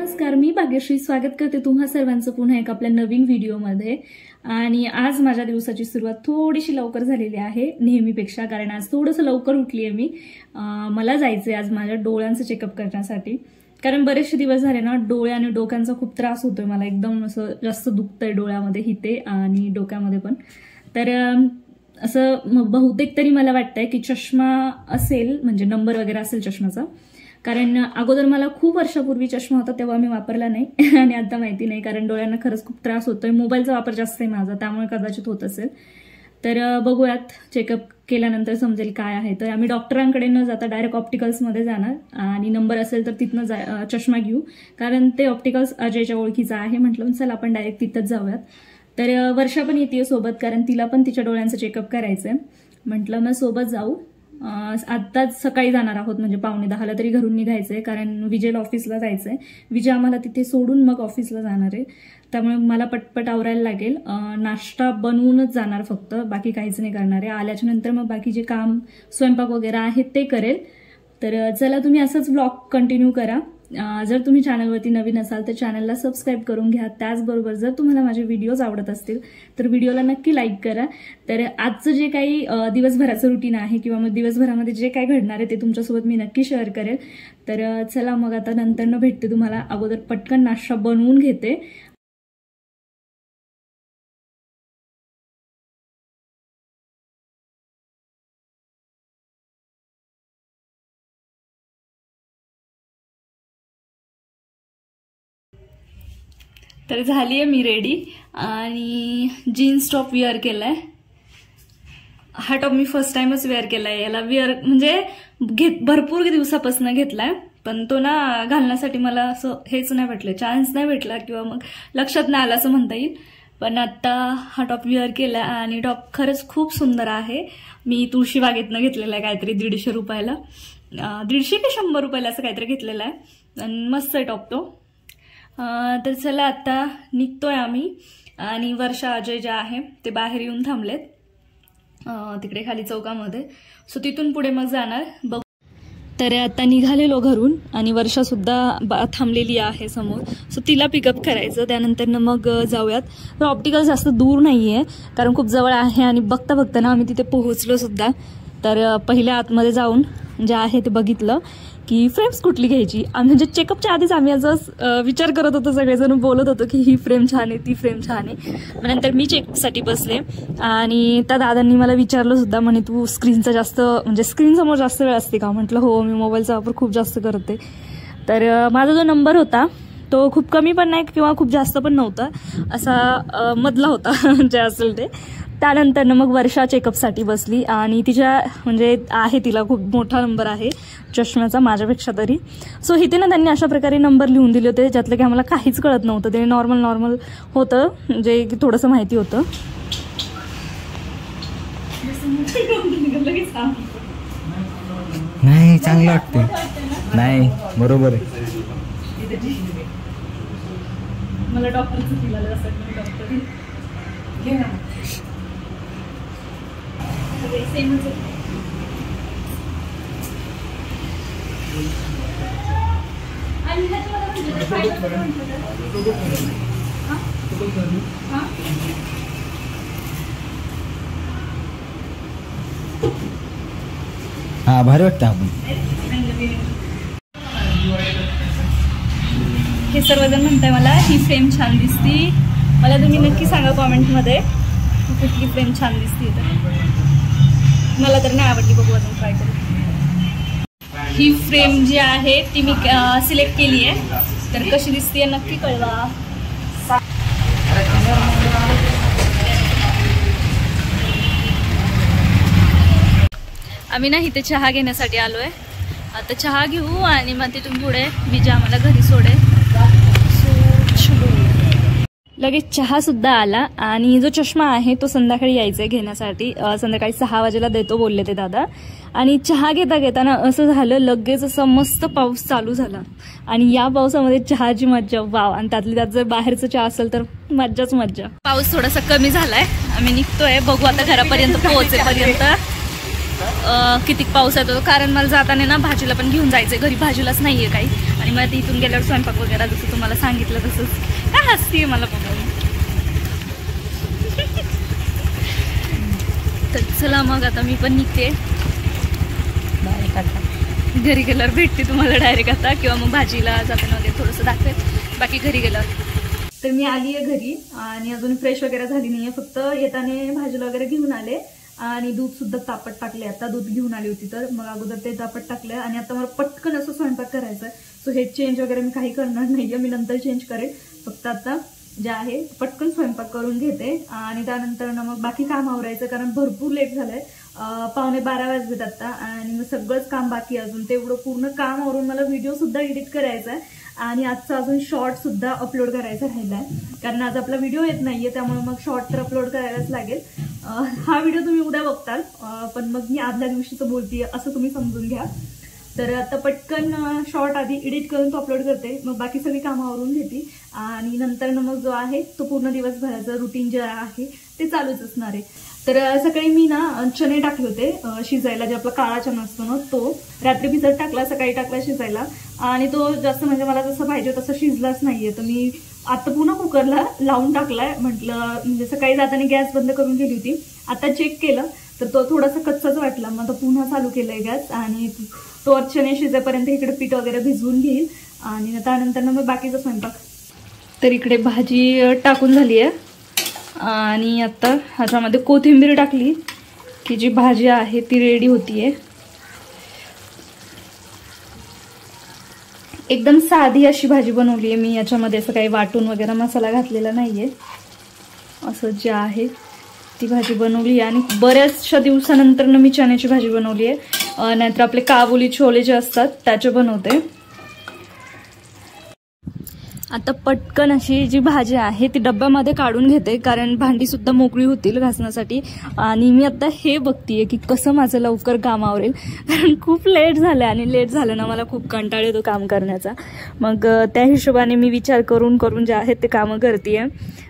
नमस्कार, मी भाग्यश्री स्वागत करते तुम्हा सर्वांचं पुन्हा एक आपल्या नवीन व्हिडिओमध्ये। आणि आज माझ्या दिवसाची सुरुवात थोडीशी लवकर झालेली आहे नेहमीपेक्षा, कारण आज थोडंसं लवकर उठलीये मी। मला जायचंय आज माझ्या डोळ्यांचं चेकअप करण्यासाठी, कारण बरेचसे दिवस झाले ना डोळे आणि डोक्यांचा खूप त्रास होतोय मला, एकदम असं जास्त दुखतंय डोळ्यामध्ये हिते आणि डोक्यामध्ये पण। तर असं बहुतेक तरी मला वाटतंय की चष्मा असेल, म्हणजे नंबर वगैरे असेल चष्म्याचा, कारण अगोदर मला खूप वर्षापूर्वी चष्मा होता तेव्हा मी वापरला नाही आणि आता माहिती नाही, कारण डोळ्यांना खरंच खूप त्रास होतोय। मोबाईलचा वापर जास्त आहे माझा, त्यामुळे कदाचित होत असेल। तर बघूयात, चेकअप केल्यानंतर समजेल काय आहे। तर आम्ही डॉक्टरांकडे न जाता डायरेक्ट ऑप्टिकल्समध्ये जाणार आणि नंबर असेल तर तिथनं चष्मा घेऊ, कारण ते ऑप्टिकल्स अजयच्या ओळखीचं आहे। म्हटलं चल आपण डायरेक्ट तिथंच जाऊयात। तर वर्षा पण येते सोबत, कारण तिला पण तिच्या डोळ्यांचं चेकअप करायचंय। म्हटलं मग सोबत जाऊ। आत्ताच सकाळी जाणार आहोत, म्हणजे 9:45ला तरी घरून निघायचंय, कारण विजयला ऑफिसला जायचंय। विजय आम्हाला तिथे सोडून मग ऑफिसला जाणार आहे, त्यामुळे मला पटपट आवरायला लागेल। नाश्ता बनवूनच जाणार फक्त, बाकी काहीच नाही करणार आहे। आल्याच्या नंतर मग बाकी जे काम स्वयंपाक वगैरे आहे ते करेल। तर चला, तुम्ही असंच ब्लॉग कंटिन्यू करा। जर तुम्ही चॅनलवरती नवीन असाल तर चॅनलला सबस्क्राईब करून घ्या। त्याचबरोबर जर तुम्हाला माझे व्हिडिओज आवडत असतील तर व्हिडिओला नक्की लाईक करा। तर आजचं जे काही दिवसभराचं रुटीन आहे किंवा मग दिवसभरामध्ये जे काही घडणार आहे ते तुमच्यासोबत मी नक्की शेअर करेल। तर चला मग आता नंतरनं भेटते तुम्हाला। अगोदर पटकन नाश्ता बनवून घेते। तर झालीये मी रेडी आणि जीन्स टॉप वेअर केलाय। हा टॉप मी फर्स्ट टाइमच वेअर केलाय। याला वेअर म्हणजे भरपूर दिवसापासून घेतलाय, पण तो ना घालण्यासाठी मला असं हेच नाही भेटलं, चान्स नाही भेटला किंवा मग लक्षात नाही आलं असं म्हणता येईल। पण आता हा टॉप वेअर केलाय आणि टॉप खरंच खूप सुंदर आहे। मी तुळशीबागेतनं घेतलेला आहे, काहीतरी 150 रुपयाला, 150 की 100 रुपयाला असं काहीतरी घेतलेला आहे आणि मस्त आहे टॉप तो। तर चला आता निघतोय आम्ही आणि वर्षा अजय जे आहे ते बाहेर येऊन थांबलेत तिकडे खाली चौकामध्ये, सो तिथून पुढे मग जाणार बघ। तर आता निघालेलो घरून आणि वर्षा सुद्धा थांबलेली आहे समोर, सो तिला पिकअप करायचं, त्यानंतर मग जाऊयात। तर ऑप्टिकल जास्त दूर नाहीये, कारण खूप जवळ आहे आणि बघता बघता ना आम्ही तिथे पोहोचलो सुद्धा। तर पहिल्या आतमध्ये जाऊन जे आहे ते बघितलं की फ्रेम्स कुठली घ्यायची, म्हणजे चेकअपच्या आधीच आम्ही असं विचार करत होतो, सगळेजण बोलत होतो की ही फ्रेम छान आहे, ती फ्रेम छान आहे। मग नंतर मी चेकअपसाठी बसले आणि त्या दादांनी मला विचारलं सुद्धा, म्हणे तू स्क्रीनचा जास्त म्हणजे स्क्रीन समोर जास्त वेळ असते का? म्हटलं हो, मी मोबाईलचा वापर खूप जास्त करते। तर माझा जो नंबर होता तो खूप कमी पण नाही किंवा खूप जास्त पण नव्हता, असा मधला होता जे असेल ते। त्यानंतर मग वर्षा चेकअपसाठी बसली आणि तिच्या म्हणजे आहे तिला खूप मोठा नंबर आहे चष्म्याचा, माझ्यापेक्षा तरी। सो इथे ना त्यांनी अशा प्रकारे नंबर लिहून दिले होते, ज्यातलं की आम्हाला काहीच कळत नव्हतं। ते नॉर्मल होतं, जे की थोडंसं माहिती होतं। नाही, चांगलं वाटते, नाही बरोबर आहे। मला डॉक्टरचं फील आलं, असं डॉक्टर घे ना सेमच आहे। हा, भारी वाटतं आपण। हे सर्वजण म्हणताय मला ही फ्रेम छान दिसती, मला तुम्ही नक्की सांगा कॉमेंटमध्ये कुठली फ्रेम छान दिसते। तर मला तर नाही आवडली, बघू अजून ट्राय करू। ही फ्रेम जी आहे ती मी सिलेक्ट केली आहे, तर कशी दिसते नक्की कळवा। आम्ही ना इथे चहा घेण्यासाठी आलोय, आता चहा घेऊ आणि मग तिथून पुढे मी जे आम्हाला घरी सोडेल। लगेच चहा सुद्धा आला आणि जो चष्मा आहे तो संध्याकाळी यायचंय घेण्यासाठी, संध्याकाळी 6 वाजेला देतो बोलले ते दादा। आणि चहा घेताना असं झालं, लगेच असं मस्त पाऊस चालू झाला आणि या पावसामध्ये चहाची मज्जा वाव, आणि त्यातली त्यात जर बाहेरचा चहा असेल तर मज्जाच मज्जा। पाऊस थोडासा कमी झालाय, आम्ही निघतोय, बघू आता घरापर्यंत पोहोचेपर्यंत। किती पाऊस येतो, कारण मला जाताना ना भाजीला पण घेऊन जायचं, घरी भाजीलाच नाही आहे काही, आणि मला इथून गेल्यावर स्वयंपाक वगैरे जसं तुम्हाला सांगितलं तसंच. काय हसते मला बघून. तर चला मग आता मी पण निघते, घरी गेल्यावर भेटते तुम्हाला डायरेक्ट आता, किंवा मग भाजीला जाताना वगैरे थोडंसं दाखवेल, बाकी घरी गेल्यावर. तर मी आली आहे घरी आणि अजून फ्रेश वगैरे झाली नाहीये, फक्त येताना भाजीला वगैरे घेऊन आले आणि दूध सुद्धा तापट टाकले. आता दूध घेऊन आली होती तर मग अगोदर ते तापट टाकले आणि आता मला पटकन असं स्वयंपाक करायचं आहे. सो हे चेंज वगैरे मी काही करणार नाहीये, मी नंतर चेंज करेन. फक्त आता जे आहे पटकन स्वयंपाक करून घेते आणि त्यानंतर ना मग बाकी काम आवरायचं, कारण भरपूर लेट झालंय. 11:15 वाजलेत आता आणि मग सगळंच काम बाकी अजून. तेवढं पूर्ण काम आवरून मला व्हिडिओ सुद्धा एडिट करायचा आहे आणि आजचा अजून शॉर्ट सुद्धा अपलोड करायचा राहिलाय, कारण आज आपला व्हिडिओ येत नाहीये, त्यामुळे मग शॉर्ट तर अपलोड करायलाच लागेल. हा व्हिडिओ तुम्ही उद्या बघताल, पण मग मी आदल्या दिवशीचं बोलतीये असं तुम्ही समजून घ्या. तर आता पटकन शॉर्ट आधी एडिट करून तो अपलोड करते, मग बाकी सगळी कामं आवरून घेते आणि नंतर मग जो आहे तो पूर्ण दिवसभराचं रुटीन जे आहे ते चालूच असणार आहे. तर सकाळी मी ना चणे टाकले होते शिजायला, जे आपला काळा चणा असतो ना तो रात्री भिजत टाकला, सकाळी टाकला शिजायला आणि तो जास्त म्हणजे मला जसं पाहिजे तसं शिजलाच नाहीये. तर मी आता पुन्हा कुकरला लावून टाकलाय, म्हटलं म्हणजे सकाळी जाताना गॅस बंद करून गेली होती, आता चेक केलं तर तो थोडासा कच्चाच वाटला, मग आता पुन्हा चालू केलाय गॅस आणि तो चणे शिजेपर्यंत इकडे पीठ वगैरे भिजवून घेईल आणि त्यानंतर मग बाकीचा स्वयंपाक. तर इकडे भाजी टाकून झाली आहे आणि आता ह्याच्यामध्ये कोथिंबीर टाकली की जी भाजी आहे ती रेडी होतीये. एकदम साधी अशी भाजी बनवली आहे मी, याच्यामध्ये असं काही वाटून वगैरे मसाला घातलेला नाहीये, असं जे आहे ती भाजी बनवली आहे. आणि बऱ्याचशा दिवसानंतर मी चण्याची भाजी बनवली आहे, नाहीतर आपले काबुली छोले जे असतात त्याचे बनवते. आता पटकन अशी जी भाजी आहे ती डब्यामध्ये काढून घेते, कारण भांडी सुद्धा मोकळी होतील घासण्यासाठी. आणि मी आता हे बघतीये की कसं माझं लवकर काम आवरेल, कारण खूप लेट झालं आणि लेट झालं ना मला खूप कंटाळ येतो काम करण्याचा. मग त्या हिशोबाने मी विचार करून करून जे आहेत ते कामं करतेय.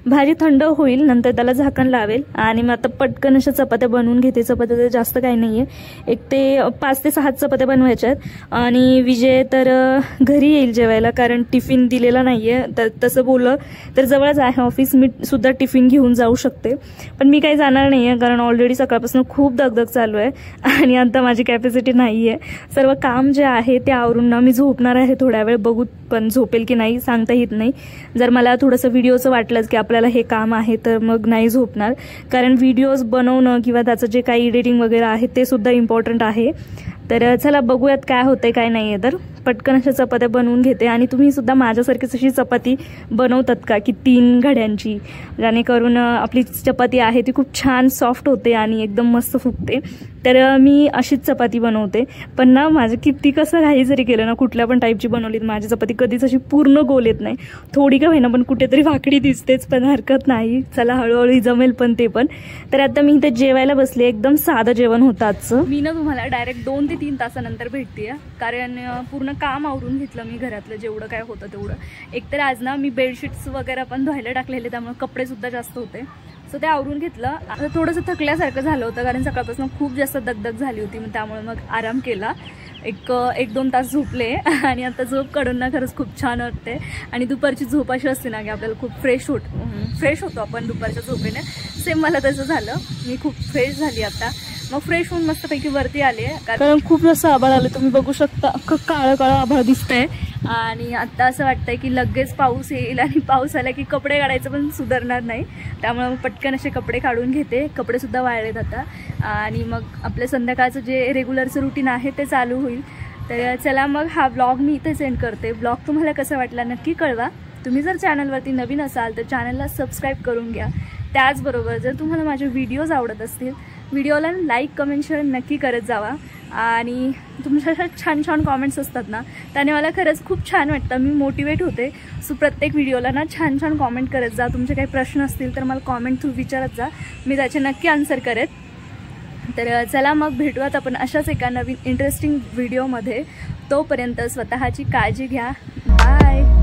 भाजी थंड होईल, नंतर त्याला झाकण लावेल आणि मग आता पटकन अशा चपात्या बनवून घेते. चपात्या जास्त काही नाहीये, एक ते 5 ते 6 चपात्या बनवायच्या आहेत. आणि विजय तर घरी येईल जेवायला, कारण टिफिन दिलेला नाहीये. तर तसं बोललं तर जवळच आहे ऑफिस, मी सुद्धा टिफिन घेऊन जाऊ शकते, पण मी काही जाणार नाहीये, कारण ऑलरेडी सकाळपासून खूप दगदग चालू आहे आणि आता माझी कॅपॅसिटी नाहीये. सर्व काम जे आहे ते आवरून ना मी झोपणार आहे थोड्या वेळ, बघू पण झोपेल की नाही सांगता येत नाही. जर मला थोडंसं व्हिडिओचं वाटलंच की आपल्याला हे काम आहे तर मग नाही झोपणार, कारण व्हिडिओज बनवणं किंवा त्याचं जे काही एडिटिंग वगैरे आहे ते सुद्धा इम्पॉर्टंट आहे. तर चला बघूयात काय होतंय काय नाहीये. तर पटकन अशा चपात्या बनवून घेते आणि तुम्ही सुद्धा माझ्यासारखीच अशी चपाती बनवतात का की 3 घड्यांची, जेणेकरून आपली चपाती आहे ती खूप छान सॉफ्ट होते आणि एकदम मस्त फुगते. तर मी अशीच चपाती बनवते, पण ना माझं किती कसं काही जरी केलं ना, कुठल्या पण टाईपची बनवली माझी चपाती कधीच अशी पूर्ण गोल येत नाही, थोडी का होईना पण कुठेतरी वाकडी दिसतेच, पण हरकत नाही, चला हळूहळू जमेल पण ते पण. तर आता मी इथे जेवायला बसले, एकदम साधं जेवण होतं आजचं. मी ना तुम्हाला डायरेक्ट 2 ते 3 तासानंतर भेटते, कारण पूर्ण काम आवरून घेतलं मी घरातलं जेवढं काय होतं तेवढं. एकतर आज ना मी बेडशीट्स वगैरे पण धुवायला टाकलेले, त्यामुळे कपडे सुद्धा जास्त होते, सो ते आवरून घेतलं. आता थोडंसं थकल्यासारखं झालं होतं, कारण सकाळपासून खूप जास्त दगदग झाली होती, मग त्यामुळे मग आराम केला. 1-2 तास झोपले आणि आता झोप काढून ना खरंच खूप छान वाटते. आणि दुपारची झोप अशी असते ना की आपल्याला खूप फ्रेश होतो आपण दुपारच्या झोपेने. सेम मला तसं झालं, मी खूप फ्रेश झाली आता. मग फ्रेश होऊन मस्तपैकी वरती आले, कारण खूप जास्त आभाळ आलं, तुम्ही बघू शकता काळं काळं आभाळ दिसतंय. आणि आता असं वाटतंय की लगेच पाऊस येईल आणि पाऊस आला की कपडे काढायचं पण सुधारणार नाही, त्यामुळे मग पटकन असे कपडे काढून घेते. कपडे सुद्धा वाळलेत आता आणि मग आपलं संध्याकाळचं जे रेग्युलरचं रुटीन आहे ते चालू होईल. तर चला मग हा ब्लॉग मी इथे सेंड करते. ब्लॉग तुम्हाला कसा वाटला नक्की कळवा. तुम्ही जर चॅनलवरती नवीन असाल तर चॅनलला सबस्क्राईब करून घ्या. त्याचबरोबर जर तुम्हाला माझे व्हिडिओज आवडत असतील, व्हिडिओला लाईक कमेंट शेअर नक्की करत जावा. आणि तुमच्या अशा छान छान कॉमेंट्स असतात ना, त्याने मला खरंच खूप छान वाटतं, मी मोटिवेट होते. सो प्रत्येक व्हिडिओला ना छान छान कॉमेंट करत जा. तुमचे काही प्रश्न असतील तर मला कॉमेंट थ्रू विचारत जा, मी त्याचे नक्की आन्सर करेन. तर चला मग भेटूयात आपण अशाच एका नवीन इंटरेस्टिंग व्हिडिओमध्ये. तोपर्यंत स्वतःची काळजी घ्या. बाय.